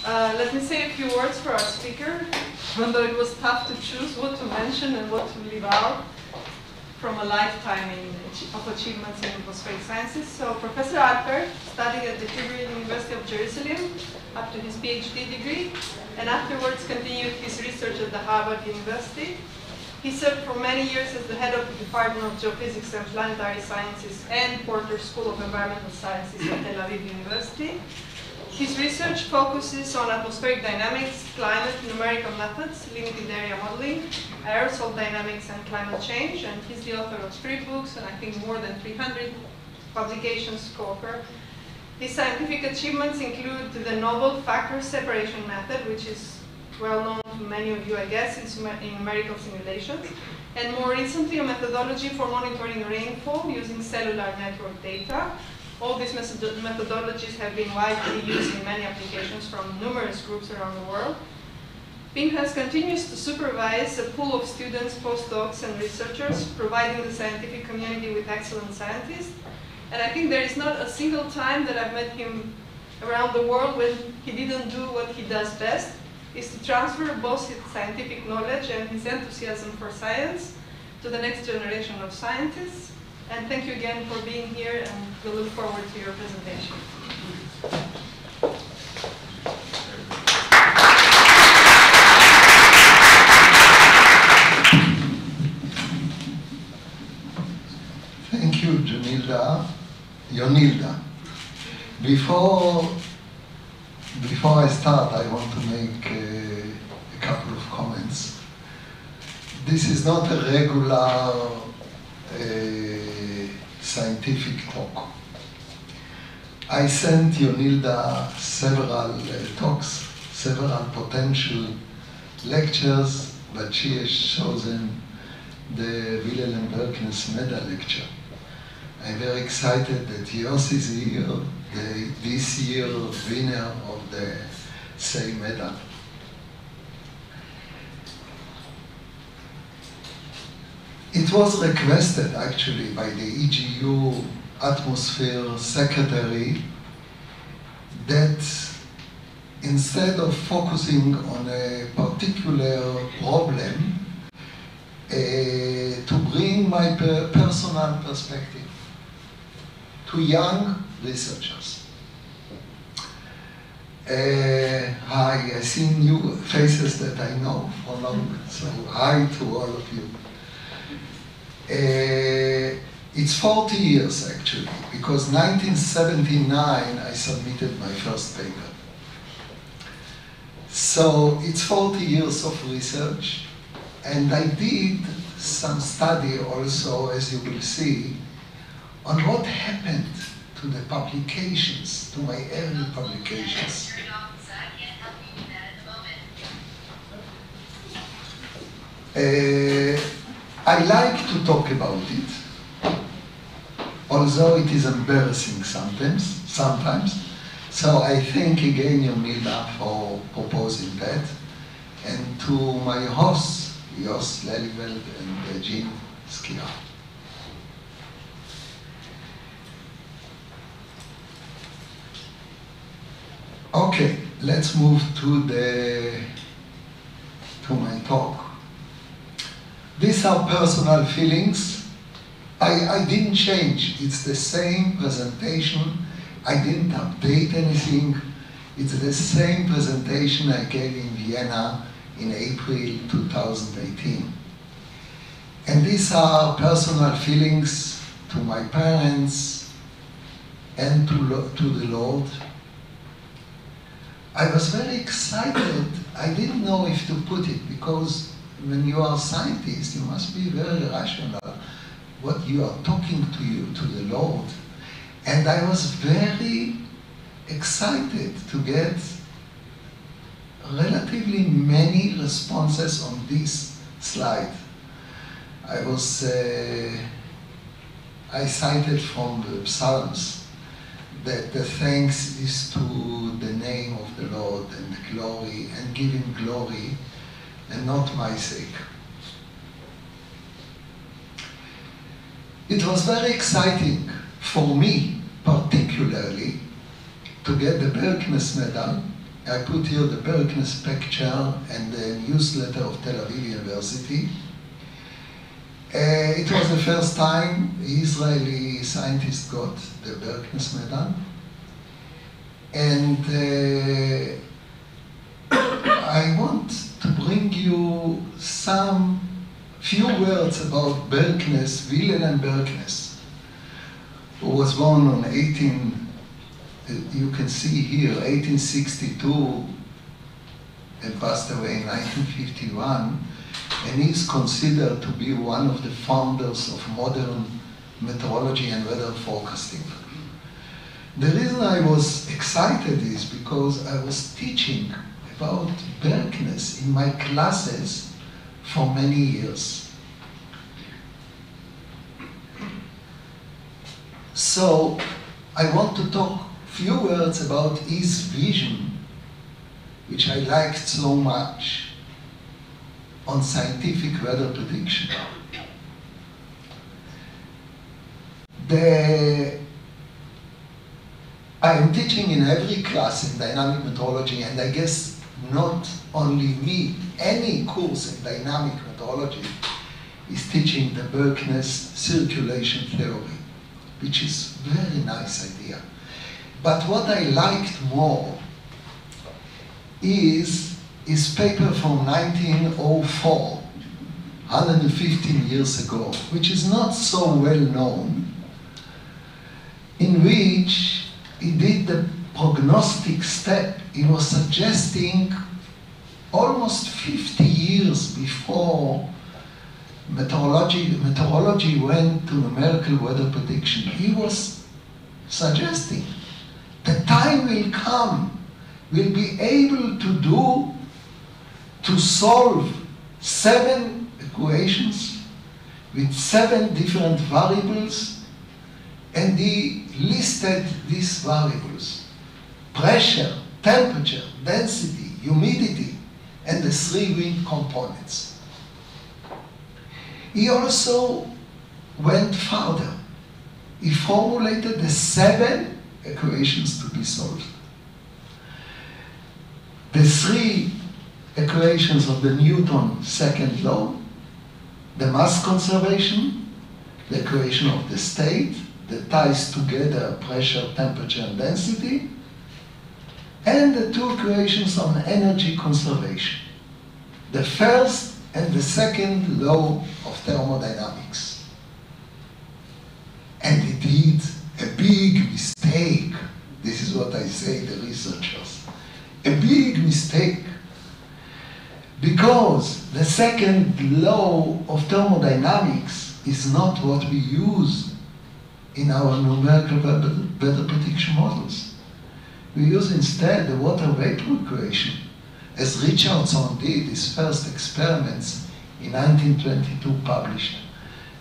Let me say a few words for our speaker, even though it was tough to choose what to mention and what to leave out from a lifetime of achievements in atmospheric sciences. So Professor Alpert studied at the Hebrew University of Jerusalem up to his PhD degree, and afterwards continued his research at the Harvard University. He served for many years as the head of the Department of Geophysics and Planetary Sciences and Porter School of Environmental Sciences at Tel Aviv University. His research focuses on atmospheric dynamics, climate, numerical methods, limited area modeling, aerosol dynamics, and climate change. And he's the author of 3 books and I think more than 300 publications co-author. His scientific achievements include the novel factor separation method, which is well known to many of you, I guess, in numerical simulations. And more recently, a methodology for monitoring rainfall using cellular network data. All these methodologies have been widely used in many applications from numerous groups around the world. Pinhas continues to supervise a pool of students, postdocs, and researchers, providing the scientific community with excellent scientists. And I think there is not a single time that I've met him around the world when he didn't do what he does best, is to transfer both his scientific knowledge and his enthusiasm for science to the next generation of scientists. And thank you again for being here, and we look forward to your presentation. Thank you, Yonilda. Before I start, I want to make a couple of comments. This is not a regular scientific talk. I sent Yonilda several talks, several potential lectures, but she has chosen the Wilhelm Berknes Medal lecture. I'm very excited that yours is here, this year winner of the same medal. It was requested actually by the EGU Atmosphere Secretary that instead of focusing on a particular problem, to bring my personal perspective to young researchers. Hi, I see new faces that I know for long, so hi to all of you. It's 40 years actually, because 1979 I submitted my first paper. So it's 40 years of research, and I did some study also, as you will see, on what happened to the publications, to my early publications. I like to talk about it, although it is embarrassing sometimes. So I thank again Yonilda for proposing that, and to my hosts, Jos Lelyveld and Jean Skia. Okay, let's move to my talk. These are personal feelings. I didn't change. It's the same presentation. I didn't update anything. It's the same presentation I gave in Vienna in April 2018. And these are personal feelings to my parents and to the Lord. I was very excited. I didn't know if to put it, because when you are a scientist, you must be very rational. What you are talking to the Lord. And I was very excited to get relatively many responses on this slide. I cited from the Psalms that the thanks is to the name of the Lord and the glory, and give him glory, and not my sake. It was very exciting for me, particularly, to get the Berknes Medal I put here the Berknes picture and the newsletter of Tel Aviv University. It was the first time Israeli scientist got the Berknes medal. And I want to bring you some few words about Berknes, Wilhelm Berknes, who was born on you can see here, 1862, and passed away in 1951, and he's considered to be one of the founders of modern meteorology and weather forecasting. The reason I was excited is because I was teaching about Berknes in my classes for many years. So I want to talk few words about his vision, which I liked so much, on scientific weather prediction. I am teaching in every class in dynamic meteorology, and I guess not only me, any course in dynamic meteorology is teaching the Berknes circulation theory, which is a very nice idea. But what I liked more is his paper from 1904, 115 years ago, which is not so well known, in which he did the prognostic step. He was suggesting almost 50 years before meteorology went to numerical weather prediction. He was suggesting the time will come, we'll be able to solve 7 equations with 7 different variables, and he listed these variables: pressure, temperature, density, humidity, and the 3 wind components. He also went further. He formulated the 7 equations to be solved. The 3 equations of the Newton second law, the mass conservation, the equation of the state that ties together pressure, temperature, and density, and the 2 equations on energy conservation, the first and the second law of thermodynamics. And he did a big mistake. This is what I say to researchers. A big mistake. Because the second law of thermodynamics is not what we use in our numerical weather prediction models. We use instead the water vapor equation, as Richardson did his first experiments in 1922 published,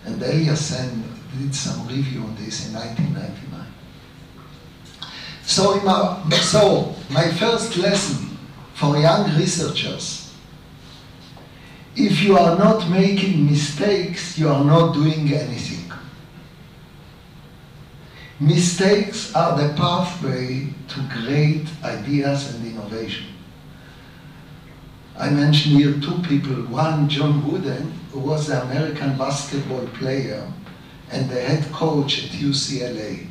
and Eliassen did some review on this in 1999. So my first lesson for young researchers: if you are not making mistakes, you are not doing anything. Mistakes are the pathway to great ideas and innovation. I mentioned here 2 people. One, John Wooden, who was the American basketball player and the head coach at UCLA,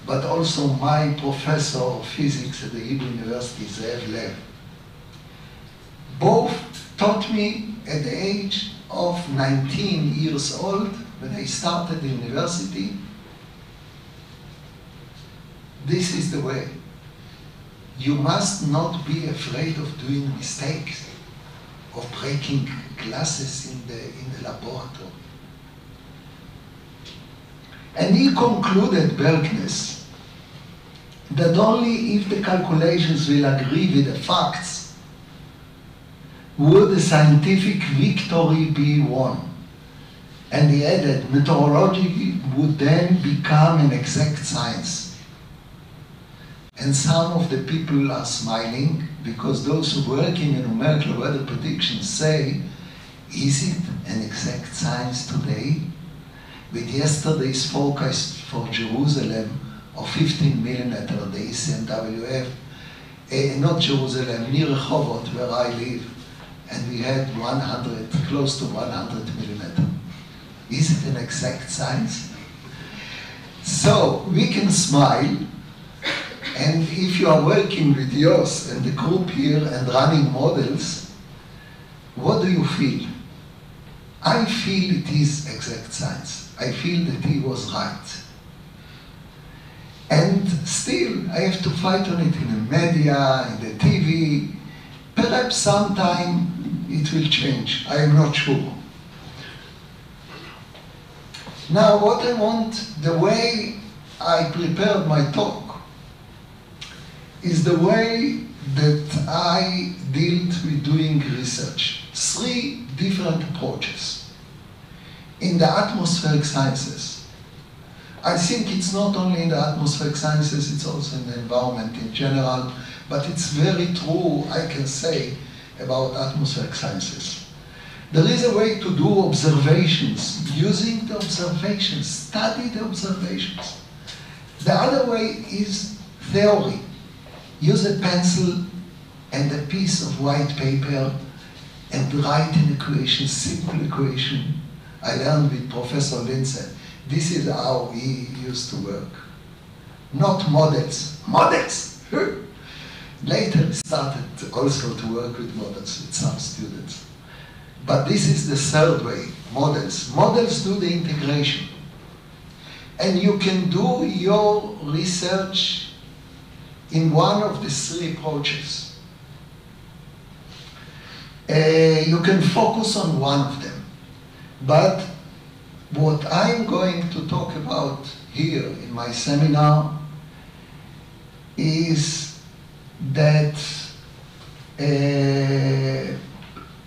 but also my professor of physics at the Hebrew University, Zev Lev. Both taught me at the age of 19 years old, when I started the university, this is the way. You must not be afraid of doing mistakes, of breaking glasses in the laboratory. And he concluded, Berknes, that only if the calculations will agree with the facts would the scientific victory be won. And he added, meteorology would then become an exact science. And some of the people are smiling, because those who work in numerical weather prediction say, is it an exact science today? With yesterday's forecast for Jerusalem of 15 millimeter, the ECMWF, not Jerusalem, near Rehovot, where I live, and we had close to 100 millimeter. Is it an exact science? So we can smile, and if you are working with Jos and the group here and running models, what do you feel? I feel it is exact science. I feel that he was right. And still, I have to fight on it in the media, in the TV. Perhaps sometime it will change. I am not sure. Now, what I want, the way I prepared my talk, is the way that I dealt with doing research. 3 different approaches. In the atmospheric sciences, I think it's not only in the atmospheric sciences, it's also in the environment in general, but it's very true, I can say, about atmospheric sciences. There is a way to do observations, using the observations, study the observations. The other way is theory. Use a pencil and a piece of white paper and write an equation, simple equation. I learned with Professor Lindsay. This is how he used to work. Not models. Models! Later started also to work with models with some students. But this is the third way, models. Models do the integration. And you can do your research in one of the 3 approaches. You can focus on one of them. But what I'm going to talk about here in my seminar is that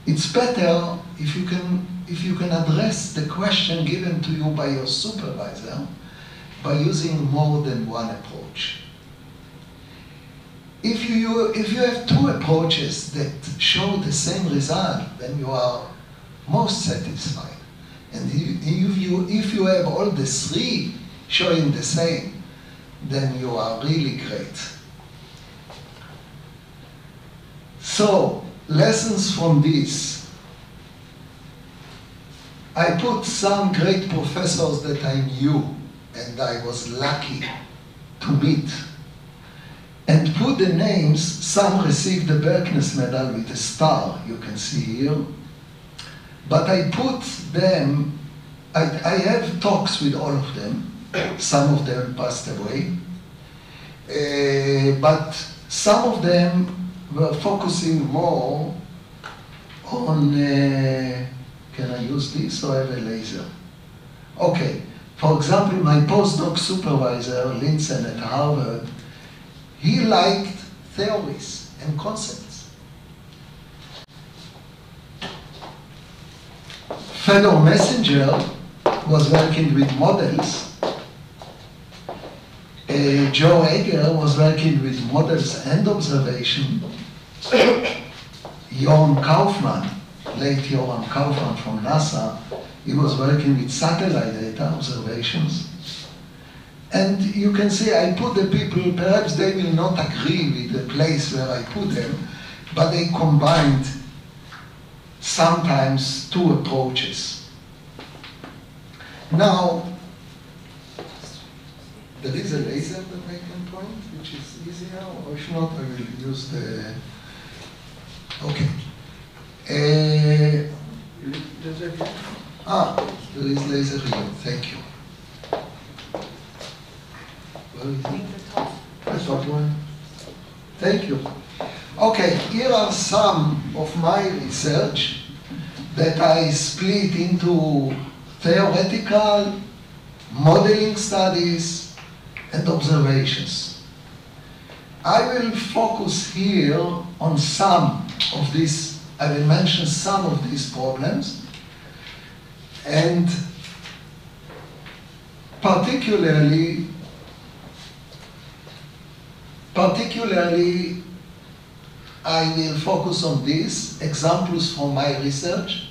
it's better if you can address the question given to you by your supervisor by using more than one approach. If you have 2 approaches that show the same result, then you are most satisfied. And if you have all the 3 showing the same, then you are really great. So, lessons from this. I put some great professors that I knew and I was lucky to meet, and put the names. Some received the Berknes Medal with a star, you can see here. But I put them, I have talks with all of them. Some of them passed away. But some of them were focusing more on, can I use this or have a laser? Okay, for example, my postdoc supervisor, Linson at Harvard, he liked theories and concepts. Fedor Messenger was working with models. Joe Egger was working with models and observation. Yoram Kaufman, late Yoram Kaufman from NASA, he was working with satellite data observations. And you can see I put the people, perhaps they will not agree with the place where I put them, but they combined sometimes 2 approaches. Now, there is a laser that I can point, which is easier, or if not, I will use the, okay. There is laser here, thank you. Where is it? The top one. Thank you. Okay, here are some of my research that I split into theoretical, modeling studies, and observations. I will focus here on some of these, I will mention some of these problems, and particularly I will focus on these examples from my research,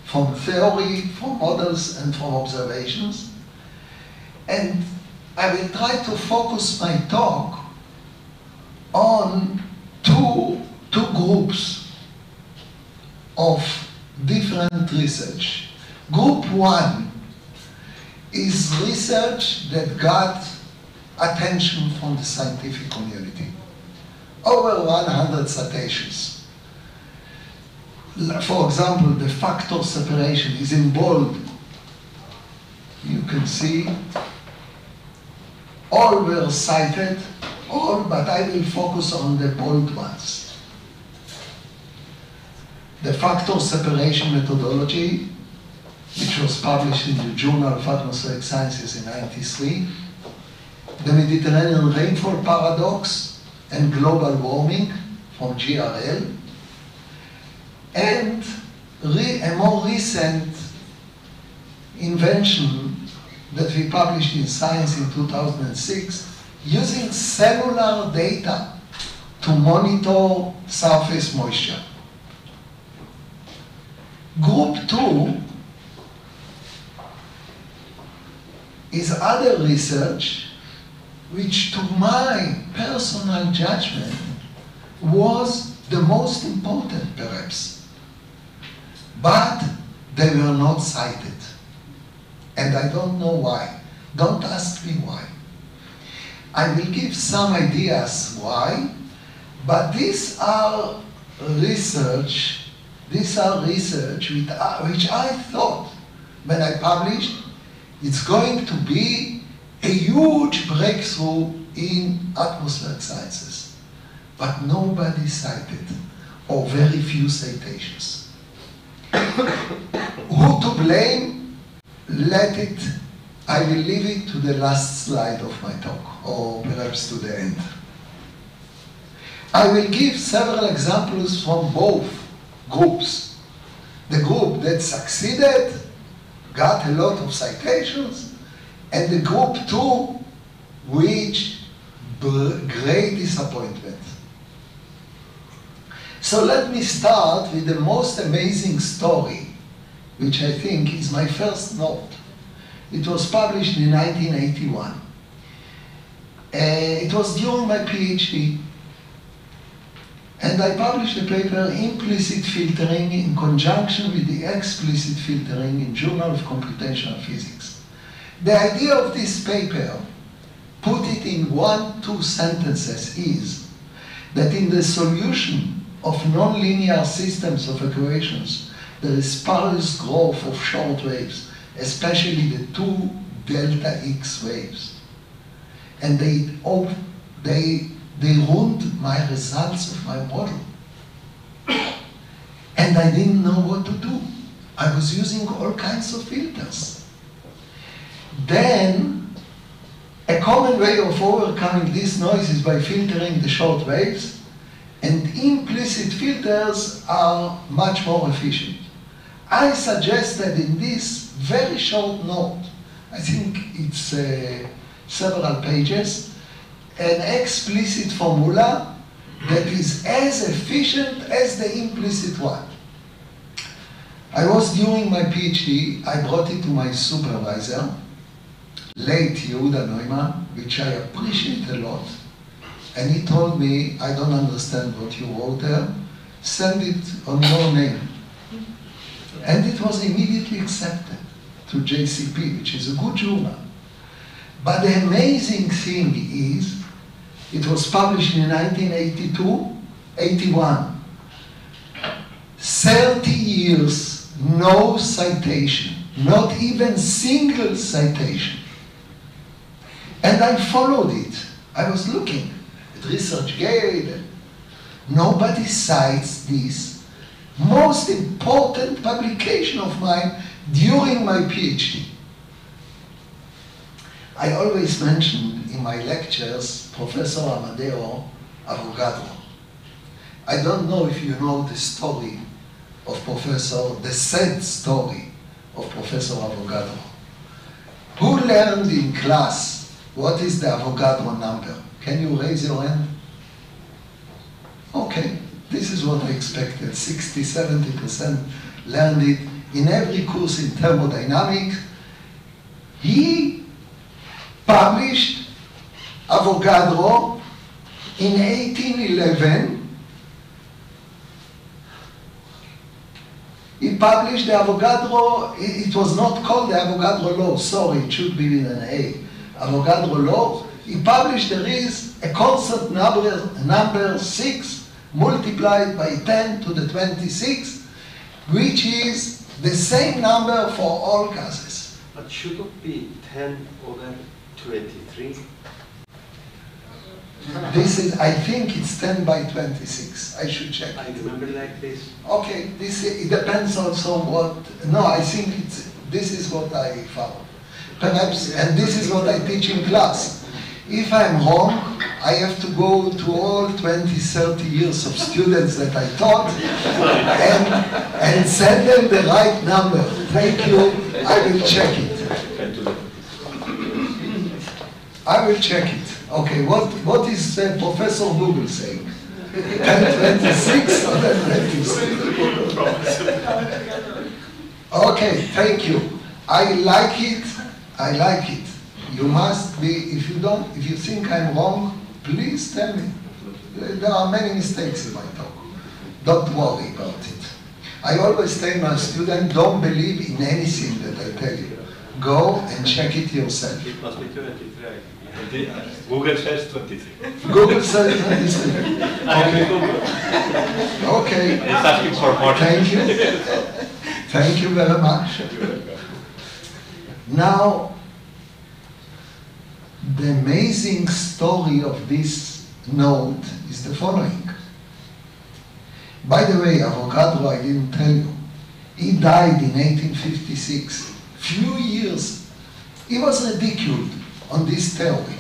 from theory, from models, and from observations. And I will try to focus my talk on groups of different research. Group 1 is research that got attention from the scientific community. Over 100 citations. For example, the factor separation is in bold. You can see all were cited, all, but I will focus on the bold ones. The factor separation methodology, which was published in the Journal of Atmospheric Sciences in '93, the Mediterranean rainfall paradox and global warming from GRL, and a more recent invention that we published in Science in 2006, using cellular data to monitor surface moisture. Group 2 is other research which, to my personal judgment, was the most important perhaps, but they were not cited. And I don't know why. Don't ask me why. I will give some ideas why, but these are research which I thought, when I published, it's going to be a huge breakthrough in atmospheric sciences. But nobody cited, or very few citations. Who to blame? I will leave it to the last slide of my talk, or perhaps to the end. I will give several examples from both groups. The group that succeeded got a lot of citations, and the group 2, which great disappointment. So let me start with the most amazing story, which I think is my first note. It was published in 1981. It was during my PhD. And I published a paper, Implicit Filtering in conjunction with the Explicit Filtering in Journal of Computational Physics. The idea of this paper, put it in 1-2 sentences, is that in the solution of nonlinear systems of equations, there is sparse growth of short waves, especially the 2 delta X waves. And they ruined my results of my model. And I didn't know what to do. I was using all kinds of filters. Then, a common way of overcoming this noise is by filtering the short waves, and implicit filters are much more efficient. I suggested in this very short note, I think it's several pages, an explicit formula that is as efficient as the implicit one. I was doing my PhD, I brought it to my supervisor, late Yehuda Neumann, which I appreciate a lot. And he told me, I don't understand what you wrote there, send it on your name. And it was immediately accepted to JCP, which is a good journal. But the amazing thing is, it was published in 1981. 30 years, no citation, not even single citation. And I followed it. I was looking at ResearchGate. Nobody cites this most important publication of mine during my PhD. I always mention in my lectures Professor Amadeo Avogadro. I don't know if you know the story of the sad story of Professor Avogadro. Who learned in class what is the Avogadro number? Can you raise your hand? Okay, this is what I expected. 60–70% learned it in every course in thermodynamics. He published Avogadro in 1811 He published the Avogadro, it was not called the Avogadro law, sorry, it should be with an A. Avogadro law. He published there is a constant number 6 multiplied by 10 to the 26, which is the same number for all gases. But should it be 10 over 23? This is, I think it's 10 by 26. I should check. I remember like this. Okay, this it depends also what. No, I think this is what I found. Perhaps, and this is what I teach in class. If I'm wrong, I have to go to all 20, 30 years of students that I taught and send them the right number. Thank you. I will check it. I will check it. Okay, what is Professor Google saying? 1026 or 1026? Okay, thank you. I like it. I like it. You must be, if you think I'm wrong, please tell me. There are many mistakes in my talk. Don't worry about it. I always tell my students, don't believe in anything that I tell you. Go and check it yourself. It must be 23. Google says 23. Google says 23. Okay. It's asking for more. Thank you. Thank you very much. Now, the amazing story of this note is the following. By the way, Avogadro, I didn't tell you, he died in 1856. Few years, he was ridiculed on this theory.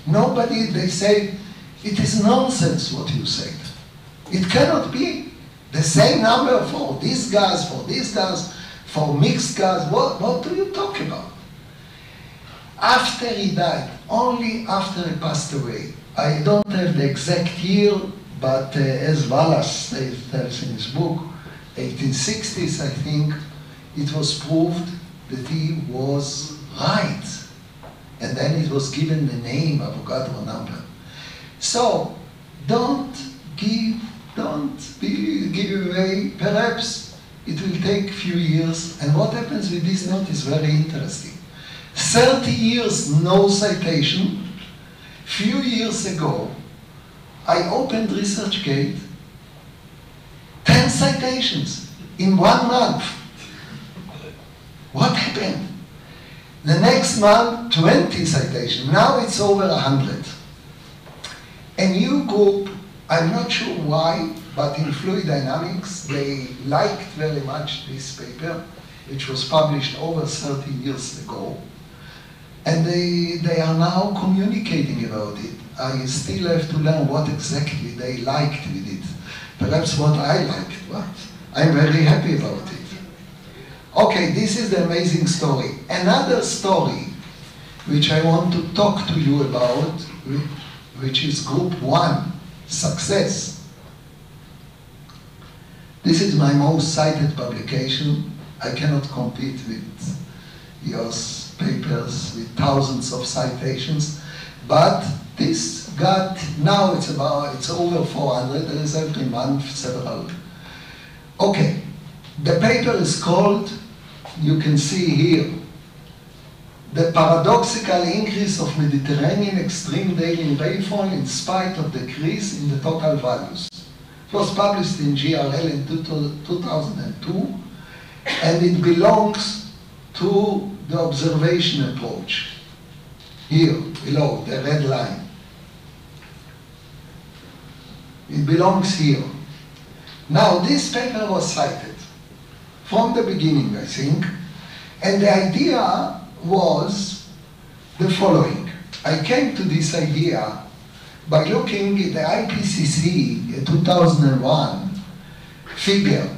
Nobody, they say, it is nonsense what you said. It cannot be the same number for this gas, for mixed gas. What do you talk about? After he died, only after he passed away, I don't have the exact year, but as Wallace tells in his book, 1860s, I think, it was proved that he was right. And then it was given the name Avogadro number. So don't give away. Perhaps it will take a few years. And what happens with this note is very interesting. 30 years no citation. Few years ago, I opened ResearchGate, 10 citations in 1 month. What happened? The next month, 20 citations. Now it's over 100. A new group, I'm not sure why, but in fluid dynamics, they liked very much this paper, which was published over 30 years ago. And they are now communicating about it. I still have to learn what exactly they liked with it. Perhaps what I liked, but I'm very happy about it. Okay, this is the amazing story. Another story which I want to talk to you about, which is group 1, success. This is my most cited publication. I cannot compete with your papers with thousands of citations, but this got, now it's over 400, there is every month several. Okay, the paper is called, you can see here, the paradoxical increase of Mediterranean extreme daily rainfall in spite of decrease in the total values. It was published in GRL in 2002, and it belongs to the observation approach. Here, below, the red line. It belongs here. Now, this paper was cited from the beginning, I think, and the idea was the following. I came to this idea by looking at the IPCC 2001 figure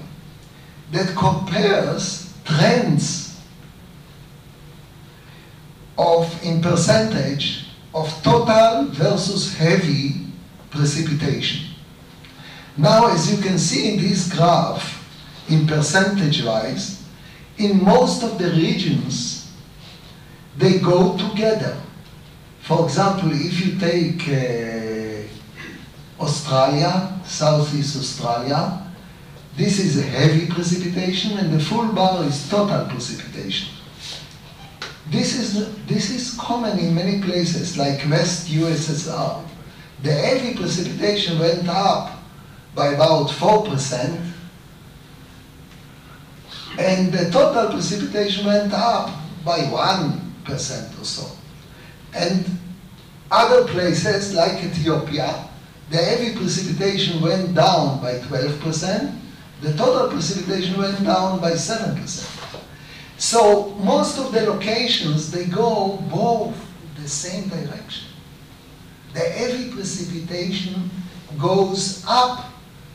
that compares trends in percentage of total versus heavy precipitation. Now, as you can see in this graph, in percentage-wise, in most of the regions, they go together. For example, if you take Australia, Southeast Australia, This is a heavy precipitation, and the full bar is total precipitation. This is common in many places, like West USSR. The heavy precipitation went up by about 4%, and the total precipitation went up by 1% or so. And other places, like Ethiopia, the heavy precipitation went down by 12%, the total precipitation went down by 7%. So most of the locations, they go both the same direction. The heavy precipitation goes up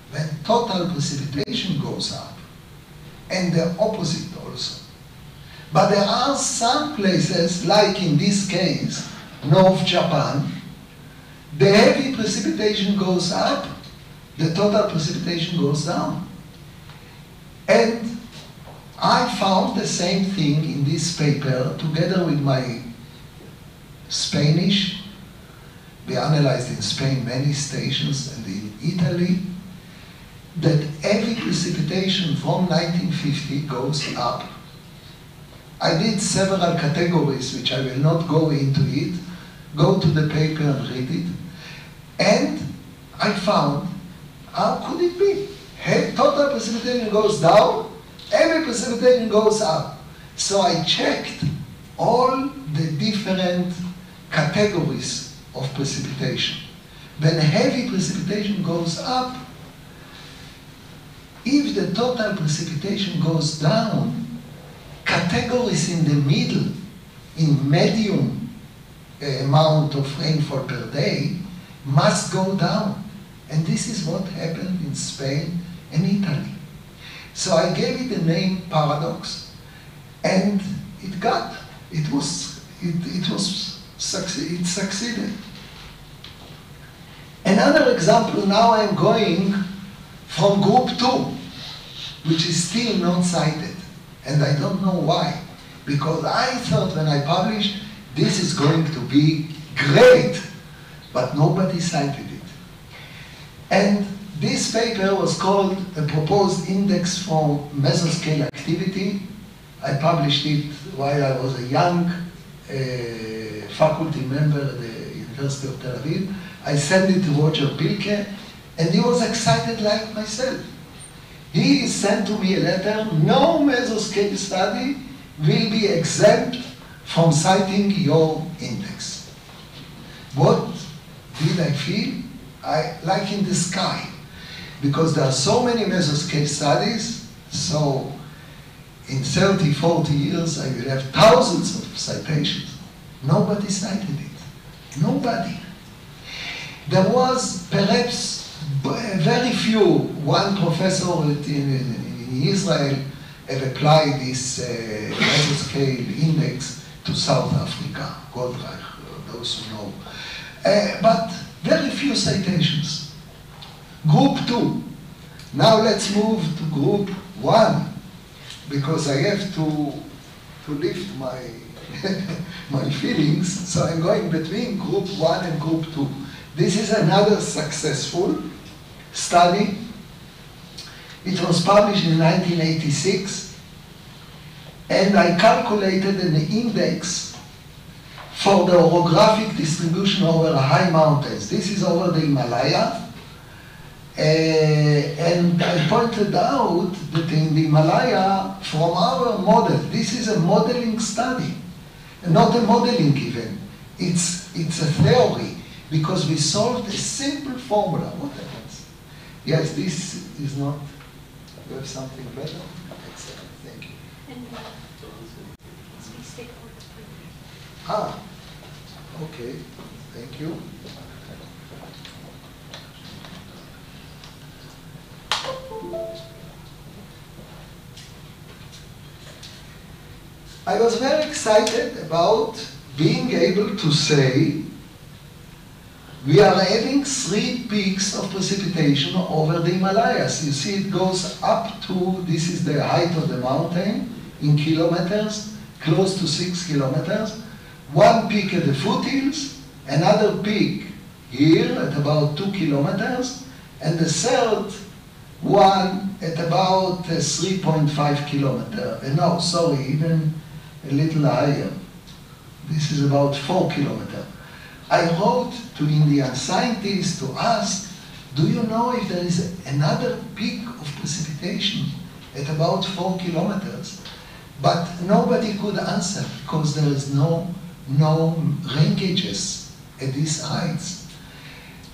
when total precipitation goes up, and the opposite also. But there are some places, like in this case, North Japan, the heavy precipitation goes up, the total precipitation goes down. And I found the same thing in this paper together with my Spanish. We analyzed in Spain many stations, and in Italy, that heavy precipitation from 1950 goes up. I did several categories, which I will not go into it. Go to the paper and read it. And I found, how could it be? Total precipitation goes down, heavy precipitation goes up. So I checked all the different categories of precipitation. When heavy precipitation goes up, if the total precipitation goes down, categories in the middle, in medium amount of rainfall per day, must go down. And this is what happened in Spain and Italy. So I gave it the name paradox, and it succeeded. Another example, now I'm going from group 2, which is still not cited. And I don't know why. Because I thought when I published, this is going to be great, but nobody cited it. And this paper was called A Proposed Index for Mesoscale Activity. I published it while I was a young faculty member at the University of Tel Aviv. I sent it to Roger Pilke, and he was excited like myself. He sent to me a letter, no mesoscale study will be exempt from citing your index. What did I feel? Like in the sky, because there are so many mesoscale studies, so in 30, 40 years I will have thousands of citations. Nobody cited it. Nobody. There was perhaps very few. One professor in Israel have applied this mesoscale index to South Africa, Goldreich, those who know. But very few citations. Group 2. Now let's move to group 1, because I have to lift my, my feelings, so I'm going between group 1 and group 2. This is another successful study. It was published in 1986, and I calculated an index for the orographic distribution over high mountains. This is over the Himalaya, and I pointed out that in the Himalaya, from our model, this is a modeling study, not a modeling even. It's a theory, because we solved a simple formula. What happens? Yes, this is not. You have something better? Excellent, thank you. And please take over the screen. Ah, okay, thank you. I was very excited about being able to say we are having 3 peaks of precipitation over the Himalayas. You see it goes up to, this is the height of the mountain in kilometers, close to 6 kilometers. 1 peak at the foothills, another peak here at about 2 kilometers, and the third one at about 3.5 kilometers. No, sorry, even a little higher. This is about 4 kilometers. I wrote to Indian scientists to ask, do you know if there is another peak of precipitation at about 4 kilometers? But nobody could answer because there is no rangages at these heights.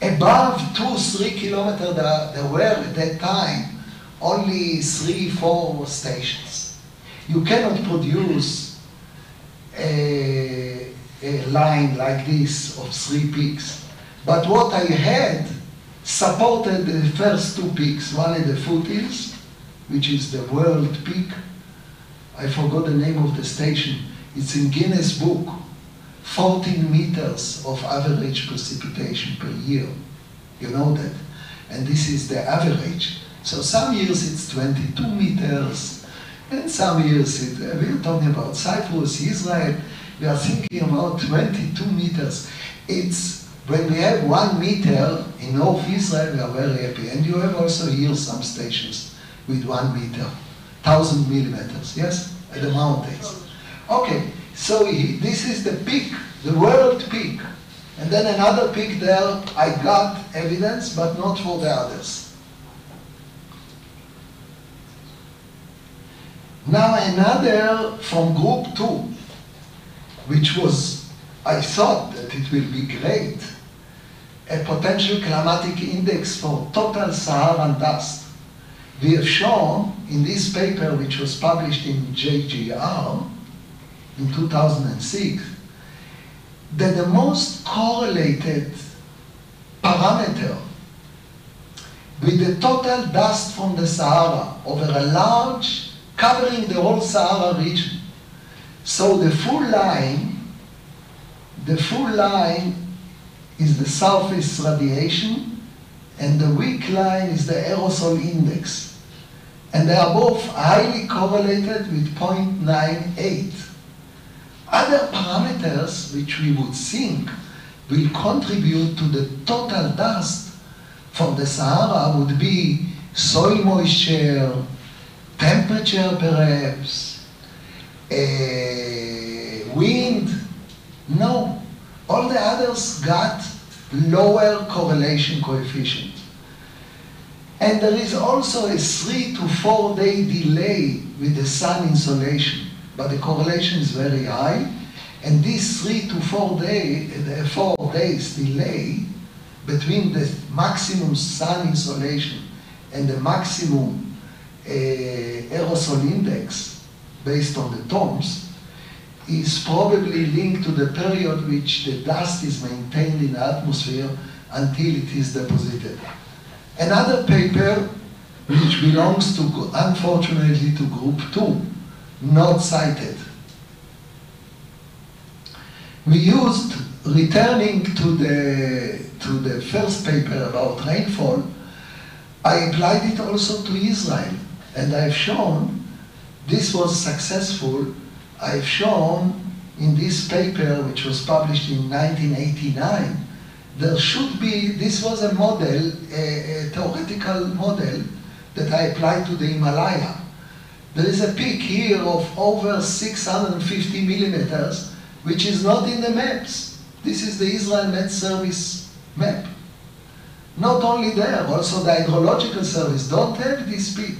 Above 2-3 kilometers, there were at that time only 3-4 stations. You cannot produce a line like this of 3 peaks. But what I had supported the first 2 peaks. One is the foothills, which is the world peak. I forgot the name of the station. It's in Guinness Book. 14 meters of average precipitation per year. You know that. And this is the average. So some years it's 22 meters, and some years we're talking about Cyprus, Israel, we are thinking about 22 meters. It's when we have 1 meter in North Israel, we are very happy. And you have also here some stations with 1 meter, 1,000 millimeters, yes, at the mountains. Okay, so this is the peak, the world peak. And then another peak there, I got evidence, but not for the others. Now another from group 2, which was, I thought that it will be great, a potential climatic index for total Saharan dust. We have shown in this paper, which was published in JGR in 2006, that the most correlated parameter with the total dust from the Sahara over a large, covering the whole Sahara region. So the full line is the surface radiation, and the weak line is the aerosol index. And they are both highly correlated with 0.98. Other parameters which we would think will contribute to the total dust from the Sahara would be soil moisture, temperature perhaps, wind. No, all the others got lower correlation coefficient. And there is also a 3 to 4 day delay with the sun insolation, but the correlation is very high. And this 3 to 4 days delay between the maximum sun insolation and the maximum aerosol index based on the tones is probably linked to the period which the dust is maintained in the atmosphere until it is deposited. Another paper which belongs to, unfortunately, to group 2, not cited. We used, returning to the first paper about rainfall, I applied it also to Israel, and I've shown this was successful. I've shown in this paper, which was published in 1989, there should be, this was a model, a theoretical model that I applied to the Himalaya. There is a peak here of over 650 millimeters, which is not in the maps. This is the Israel Met Service map. Not only there, also the hydrological service don't have this peak.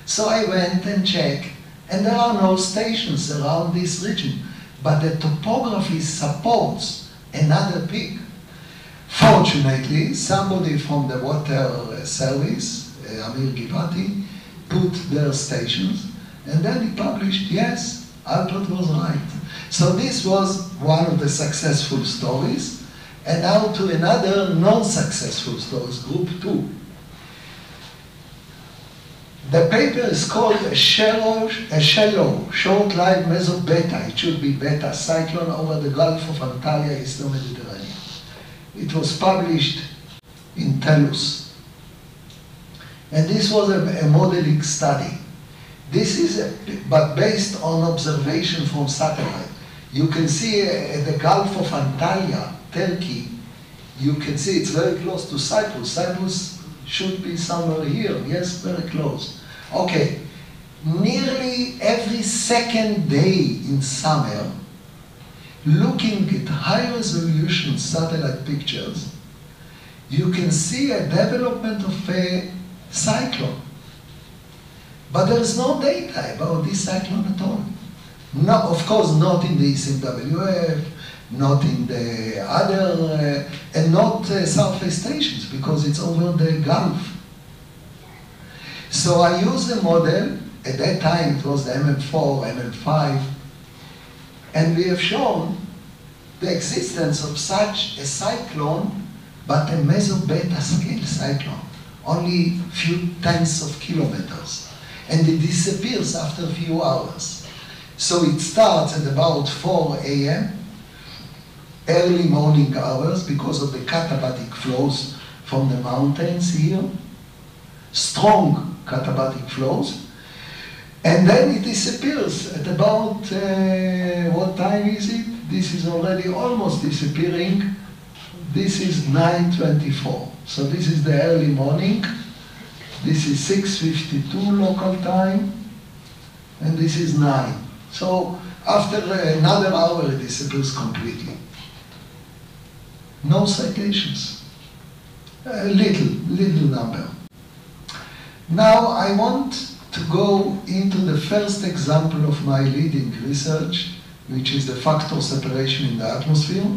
So I went and checked, and there are no stations around this region, but the topography supports another peak. Fortunately, somebody from the water service, Amir Givati, put their stations, and then he published, yes, Alpert was right. So this was one of the successful stories. And now to another non-successful stories, group 2. The paper is called a shallow short-lived meso-beta, it should be beta, cyclone over the Gulf of Antalya, Eastern Mediterranean. It was published in Telus. And this was a modeling study. This is, but based on observation from satellite. You can see at the Gulf of Antalya, Turkey, you can see it's very close to Cyprus. Cyprus should be somewhere here. Yes, very close. Okay. Nearly every second day in summer, looking at high-resolution satellite pictures, you can see a development of a cyclone. But there is no data about this cyclone at all. No, of course, not in the SMWF, not in the other, and not surface stations, because it's over the Gulf. So I used a model. At that time, it was the MM4, MM5, and we have shown the existence of such a cyclone, but a meso-beta scale cyclone, only a few tenths of kilometers, and it disappears after a few hours. So it starts at about 4 a.m., early morning hours, because of the katabatic flows from the mountains here, strong katabatic flows. And then it disappears at about, what time is it? This is already almost disappearing. This is 9:24. So this is the early morning. This is 6:52 local time. And this is 9. So after another hour, it disappears completely. No citations. A little number. Now I want to go into the first example of my leading research, which is the factor separation in the atmosphere.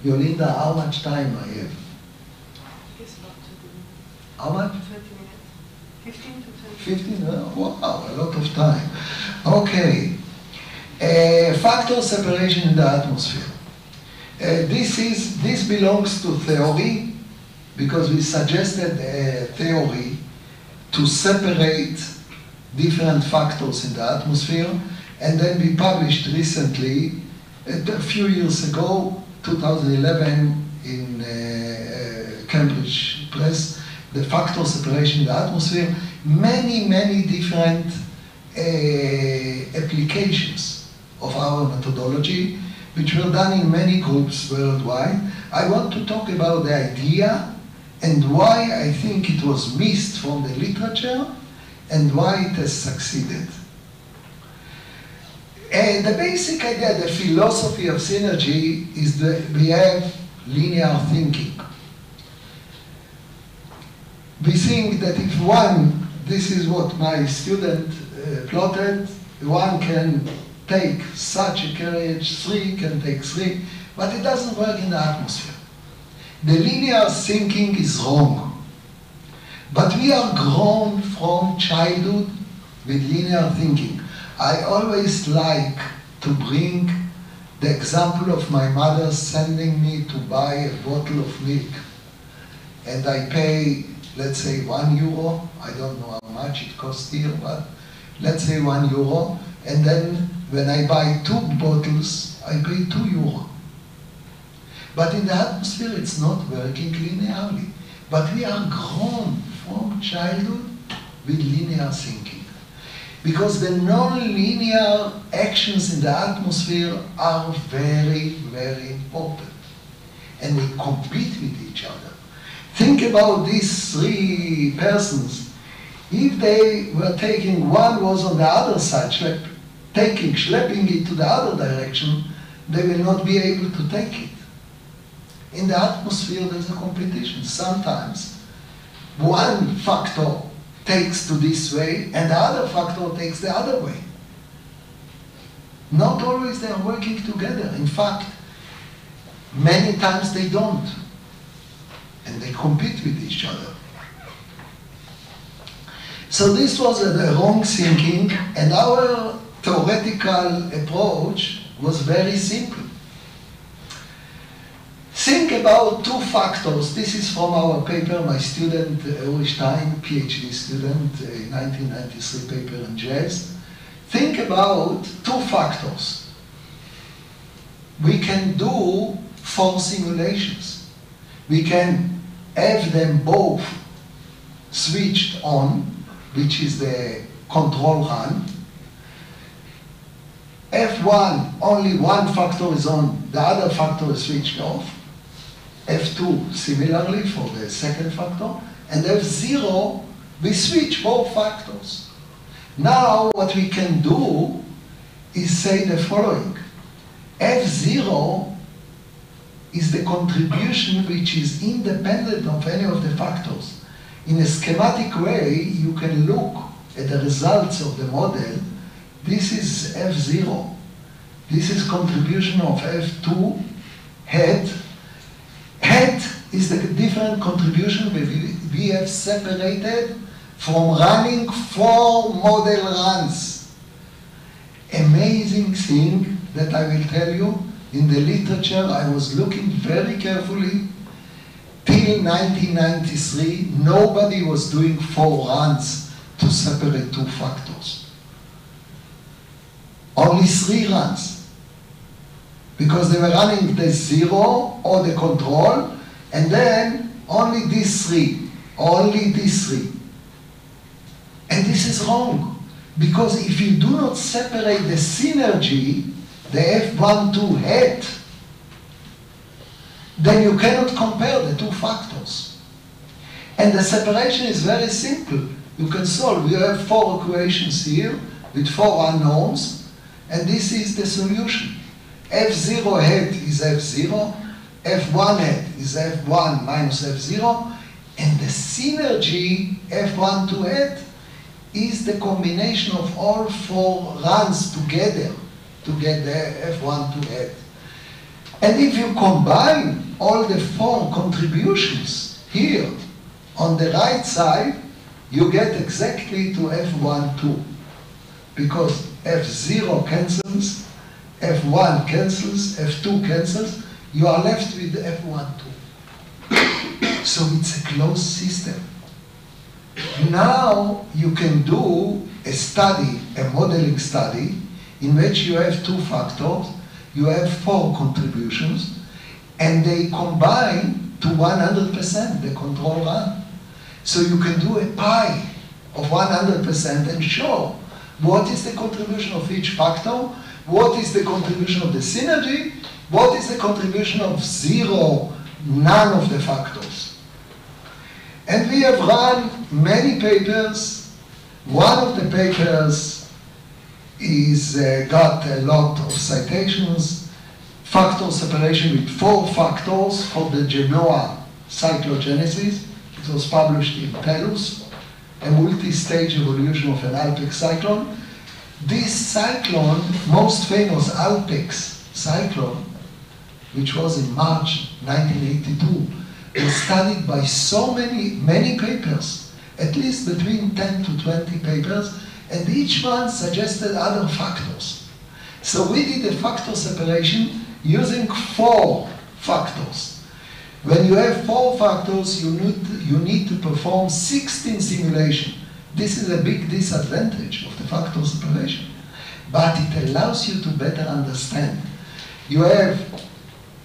Yolinda, how much time I have? It's about 20 minutes. How much? 20 minutes. 15 to 20. 15? Wow, a lot of time. Okay. Factor separation in the atmosphere. This belongs to theory, because we suggested a theory to separate different factors in the atmosphere, and then we published recently, a few years ago, 2011, in Cambridge Press, the factor separation in the atmosphere, many different applications of our methodology, which were done in many groups worldwide. I want to talk about the idea and why I think it was missed from the literature and why it has succeeded. The basic idea, the philosophy of synergy, is that we have linear thinking. We think that if one, this is what my student plotted, one can take such a carriage, 3 can take 3, but it doesn't work in the atmosphere. The linear thinking is wrong. But we are grown from childhood with linear thinking. I always like to bring the example of my mother sending me to buy a bottle of milk. And I pay, let's say, €1. I don't know how much it costs here, but let's say €1. And then when I buy 2 bottles, I pay €2. But in the atmosphere, it's not working linearly. But we are grown from childhood with linear thinking. Because the non-linear actions in the atmosphere are very important. And they compete with each other. Think about these 3 persons. If they were taking, one was on the other side, schlepping it to the other direction, they will not be able to take it. In the atmosphere, there's a competition. Sometimes one factor takes to this way and the other factor takes the other way. Not always they are working together. In fact, many times they don't. And they compete with each other. So this was the wrong thinking, and our theoretical approach was very simple. Think about 2 factors. This is from our paper, my student, Uri Stein, PhD student, 1993 paper in jazz. Think about 2 factors. We can do 4 simulations. We can have them both switched on, which is the control run. F1, only one factor is on, the other factor is switched off. F2 similarly for the second factor, and F0, we switch both factors. Now what we can do is say the following. F0 is the contribution which is independent of any of the factors. In a schematic way, you can look at the results of the model. This is F0. This is contribution of F2 head. Head is the different contribution we have separated from running 4 model runs. Amazing thing that I will tell you, in the literature I was looking very carefully. Till 1993, nobody was doing 4 runs to separate 2 factors. Only 3 runs. Because they were running the 0 or the control, and then only these 3, only these 3. And this is wrong, because if you do not separate the synergy, the F1-2 head, then you cannot compare the 2 factors. And the separation is very simple. You can solve. You have 4 equations here with 4 unknowns, and this is the solution. F0 head is F0, F1 head is F1 minus F0, and the synergy F1-2 head is the combination of all 4 runs together to get the F1-2 head. And if you combine all the 4 contributions here on the right side, you get exactly to F1-2, because F0 cancels, F1 cancels, F2 cancels, you are left with F1-2. So it's a closed system. Now you can do a study, a modeling study, in which you have 2 factors, you have 4 contributions, and they combine to 100% the control run. So you can do a pi of 100% and show what is the contribution of each factor, what is the contribution of the synergy, what is the contribution of 0, none of the factors. And we have run many papers. One of the papers is got a lot of citations, factor separation with 4 factors for the Genoa cyclogenesis. It was published in Telus, a multi-stage evolution of an Alpec cyclone. This cyclone, most famous Alpex cyclone, which was in March 1982, was studied by so many papers, at least between 10 to 20 papers, and each one suggested other factors. So we did a factor separation using 4 factors. When you have 4 factors, you need to perform 16 simulations. This is a big disadvantage of the factor separation, but it allows you to better understand.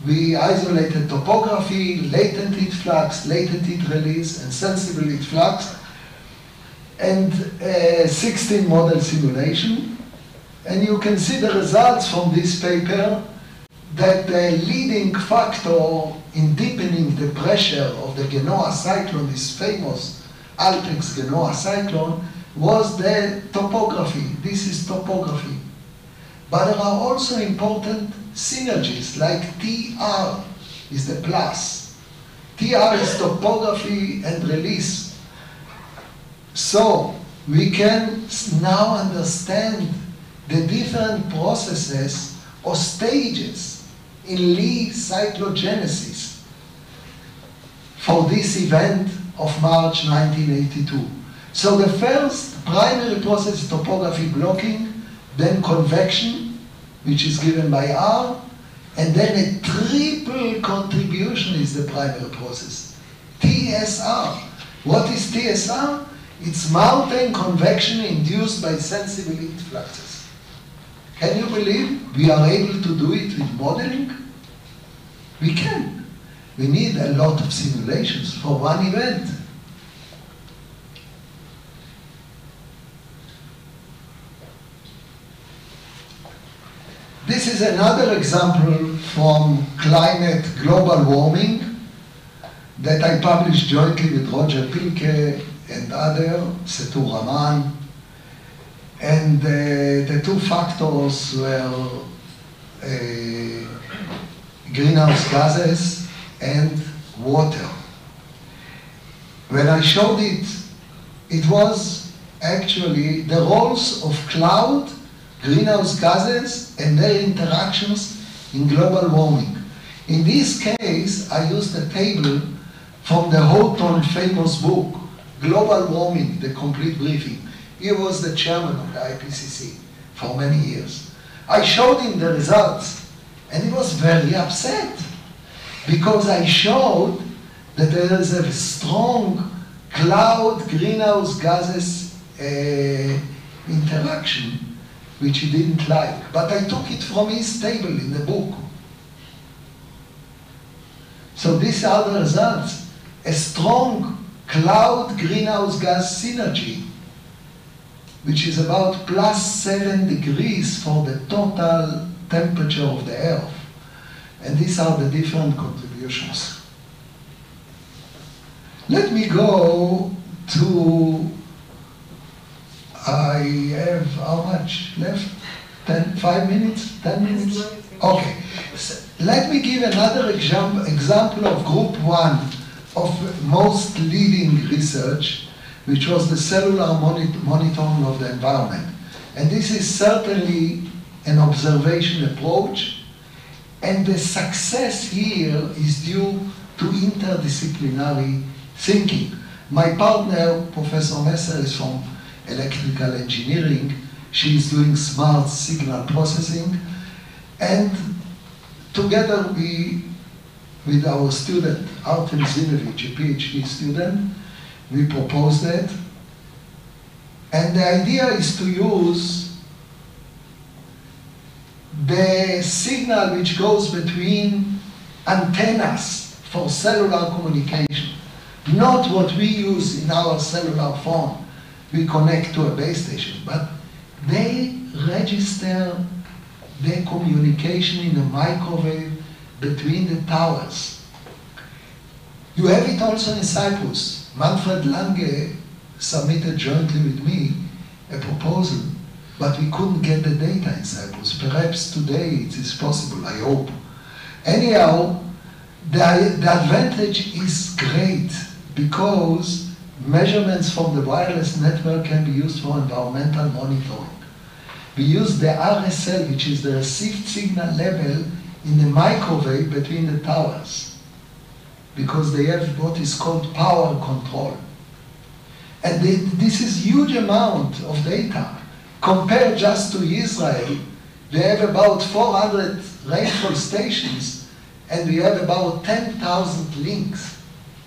We isolated topography, latent heat flux, latent heat release, and sensible heat flux, and 16 model simulation. And you can see the results from this paper, that the leading factor in deepening the pressure of the Genoa cyclone, this famous Alpex Genoa cyclone, was the topography. This is topography. But there are also important synergies, like TR is the plus. TR is topography and release. So we can now understand the different processes or stages in Lee cyclogenesis for this event of March 1982. So the first primary process is topography blocking, then convection, which is given by R, and then a triple contribution is the primary process. TSR. What is TSR? It's mountain convection induced by sensible heat fluxes. Can you believe we are able to do it with modeling? We can. We need a lot of simulations for one event. This is another example from climate global warming. that I published jointly with Roger Pilke and other, Setu Raman. And the two factors were greenhouse gases and water. When I showed it, it was actually the roles of cloud, greenhouse gases, and their interactions in global warming. In this case, I used a table from the Houghton famous book, Global Warming, the Complete Briefing. He was the chairman of the IPCC for many years. I showed him the results, and he was very upset because I showed that there is a strong cloud greenhouse gases interaction, which he didn't like. But I took it from his table in the book. So these are the results. A strong cloud greenhouse gas synergy, which is about +7 degrees for the total temperature of the Earth. And these are the different contributions. Let me go to, I have how much left? 5 minutes? 10 minutes? Okay. So let me give another example of group 1 of most leading research, which was the cellular monitoring of the environment. And this is certainly an observation approach, and the success here is due to interdisciplinary thinking. My partner, Professor Messer, is from electrical engineering. She is doing smart signal processing, and together with our student, Artem Zinovich, a PhD student, we proposed it. And the idea is to use the signal which goes between antennas for cellular communication, not what we use in our cellular phone. We connect to a base station, but they register the communication in the microwave between the towers. You have it also in Cyprus. Manfred Lange submitted jointly with me a proposal, but we couldn't get the data in Cyprus. Perhaps today it is possible, I hope. Anyhow, the advantage is great because measurements from the wireless network can be used for environmental monitoring. We use the RSL, which is the received signal level, in the microwave between the towers, because they have what is called power control. And this is huge amount of data. Compared just to Israel, they have about 400 rainfall stations, and we have about 10,000 links.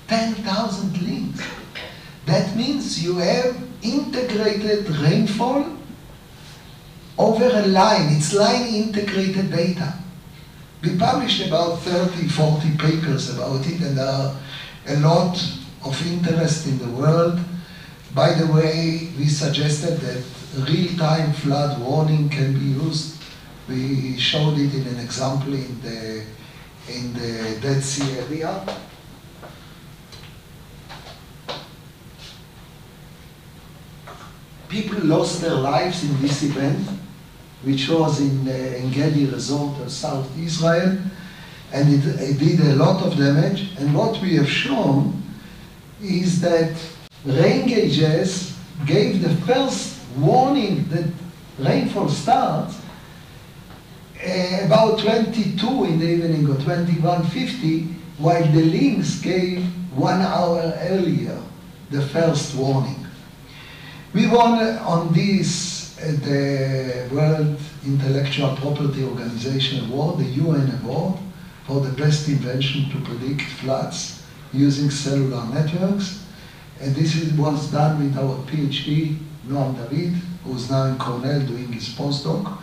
10,000 links. That means you have integrated rainfall over a line. It's line integrated data. We published about 30, 40 papers about it, and there are a lot of interest in the world. By the way, we suggested that real-time flood warning can be used. We showed it in an example in the Dead Sea area. People lost their lives in this event, which was in Engedi Resort of South Israel, and it did a lot of damage. And what we have shown is that rain gauges gave the first warning that rainfall starts about 22 in the evening or 21:50, while the links gave 1 hour earlier the first warning. We won on this the World Intellectual Property Organization Award, the UN Award, for the best invention to predict floods using cellular networks. And this was done with our PhD, Noam David, who's now in Cornell doing his postdoc.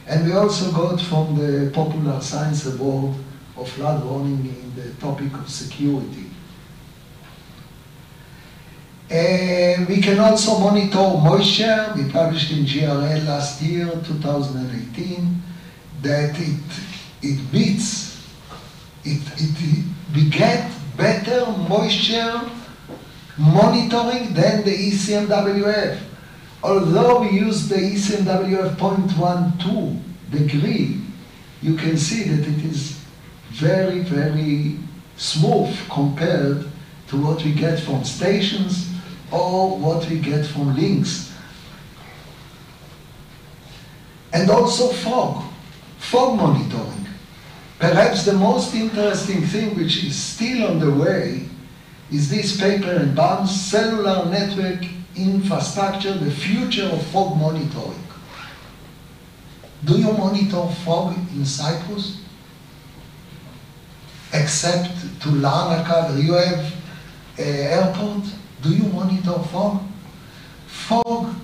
And we also got from the Popular Science Award of flood warning in the topic of security. We can also monitor moisture. We published in GRL last year, 2018, that we get better moisture monitoring than the ECMWF. Although we use the ECMWF 0.12 degree, you can see that it is very, very smooth compared to what we get from stations or what we get from links. And also fog monitoring. Perhaps the most interesting thing which is still on the way is this paper and BAM's cellular network infrastructure, the future of fog monitoring. Do you monitor fog in Cyprus? Except to Larnaca, where you have airport, do you monitor fog? Fog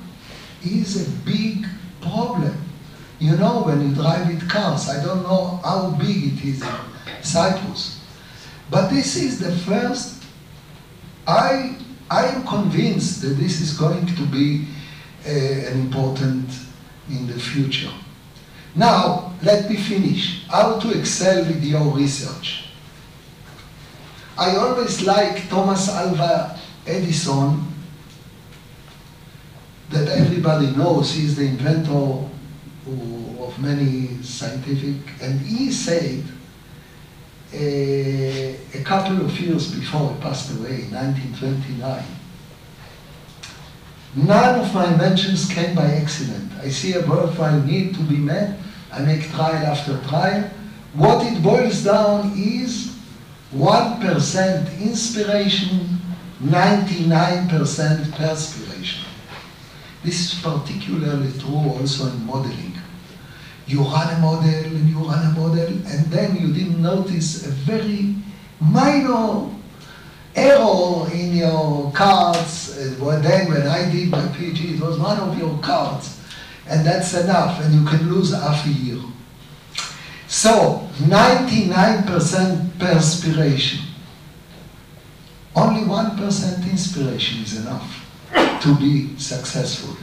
is a big problem. You know, when you drive with cars, I don't know how big it is in Cyprus. But this is the first, I am convinced that this is going to be an important in the future. Now, let me finish. How to excel with your research. I always like Thomas Alva Edison, that everybody knows. He's the inventor of many scientific, and he said a couple of years before he passed away, in 1929, none of my inventions came by accident. I see a worthwhile need to be met, I make trial after trial. What it boils down is 1% inspiration, 99% perspiration. This is particularly true also in modeling. You run a model and you run a model, and then you didn't notice a very minor error in your cards. Then when I did my PhD, it was one of your cards, and that's enough, and you can lose half a year. So, 99% perspiration. Only 1% inspiration is enough to be successful.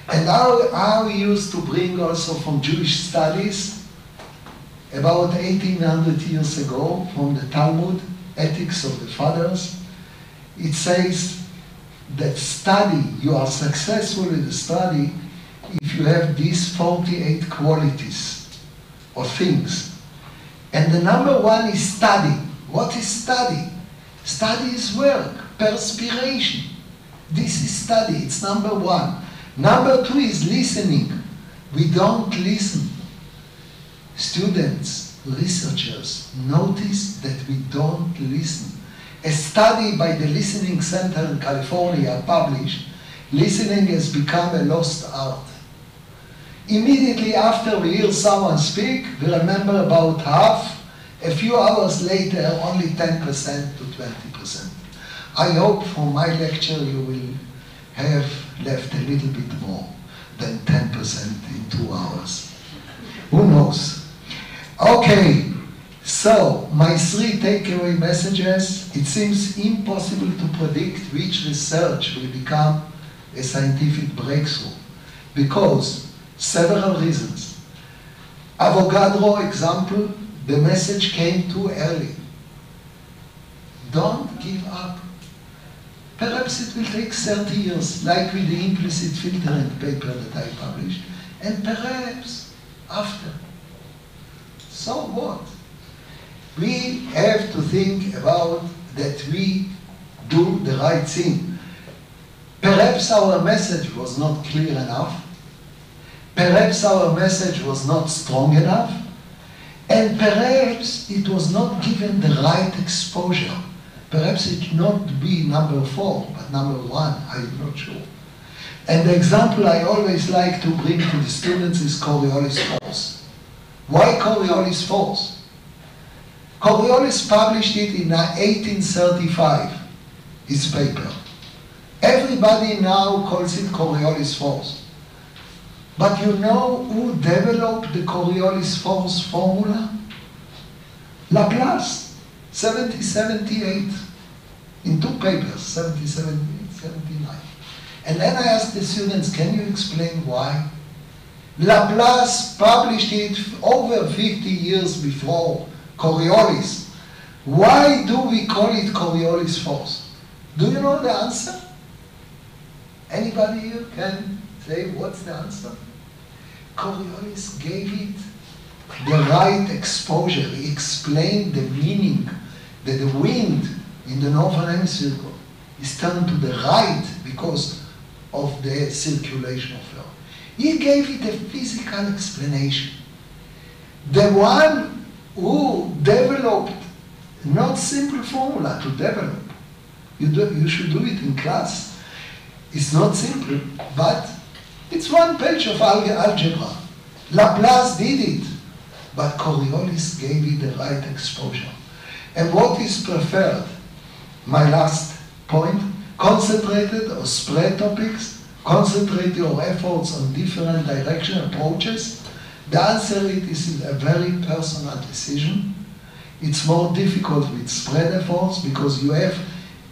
And I used to bring also from Jewish studies, about 1800 years ago, from the Talmud, Ethics of the Fathers. It says that you are successful in the study if you have these 48 qualities or things. And the number one is study. What is study? Study is work, perspiration. This is study, it's number one. Number two is listening. We don't listen. Students, researchers, notice that we don't listen. A study by the Listening Center in California published, listening has become a lost art. Immediately after we hear someone speak, we remember about half. A few hours later, only 10% to 20%. I hope from my lecture you will have left a little bit more than 10% in 2 hours. Who knows? Okay, so my 3 takeaway messages. It seems impossible to predict which research will become a scientific breakthrough because several reasons. Avogadro example, the message came too early. Don't give up. Perhaps it will take 30 years, like with the implicit filtering paper that I published, and perhaps after. So what? We have to think about that we do the right thing. Perhaps our message was not clear enough. Perhaps our message was not strong enough. And perhaps it was not given the right exposure. Perhaps it should not be number 4, but number 1, I'm not sure. And the example I always like to bring to the students is Coriolis force. Why Coriolis force? Coriolis published it in 1835, his paper. Everybody now calls it Coriolis force. But you know who developed the Coriolis force formula? Laplace, 1778, in 2 papers, 1778, 79. And then I asked the students, can you explain why? Laplace published it over 50 years before Coriolis. Why do we call it Coriolis force? Do you know the answer? Anybody here can say what's the answer? Coriolis gave it the right exposure. He explained the meaning that the wind in the northern hemisphere is turned to the right because of the circulation of Earth. He gave it a physical explanation. The one who developed not simple formula to develop, you should do it in class. It's not simple, but it's one page of algebra. Laplace did it, but Coriolis gave it the right exposure. And what is preferred? My last point, concentrated or spread topics, concentrate your efforts on different direction approaches. The answer is a very personal decision. It's more difficult with spread efforts because you have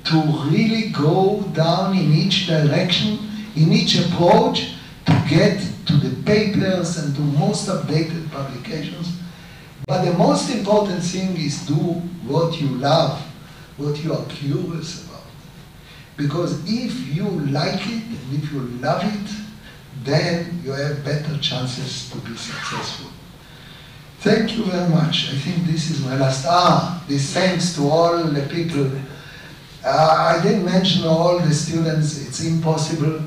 to really go down in each direction, in each approach to get to the papers and to most updated publications. But the most important thing is do what you love, what you are curious about. Because if you like it and if you love it, then you have better chances to be successful. Thank you very much. I think this is my last. This thanks to all the people. I didn't mention all the students, it's impossible,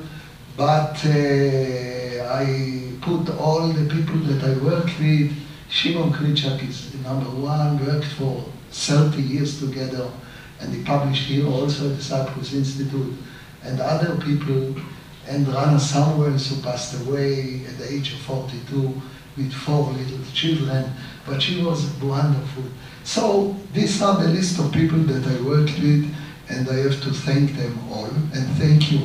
but I put all the people that I worked with. Shimon Krichak is the #1, worked for 30 years together, and he published here also at the Cyprus Institute, and other people, and Rana Samuels, who passed away at the age of 42 with 4 little children, but she was wonderful. So these are the list of people that I worked with, and I have to thank them all, and thank you.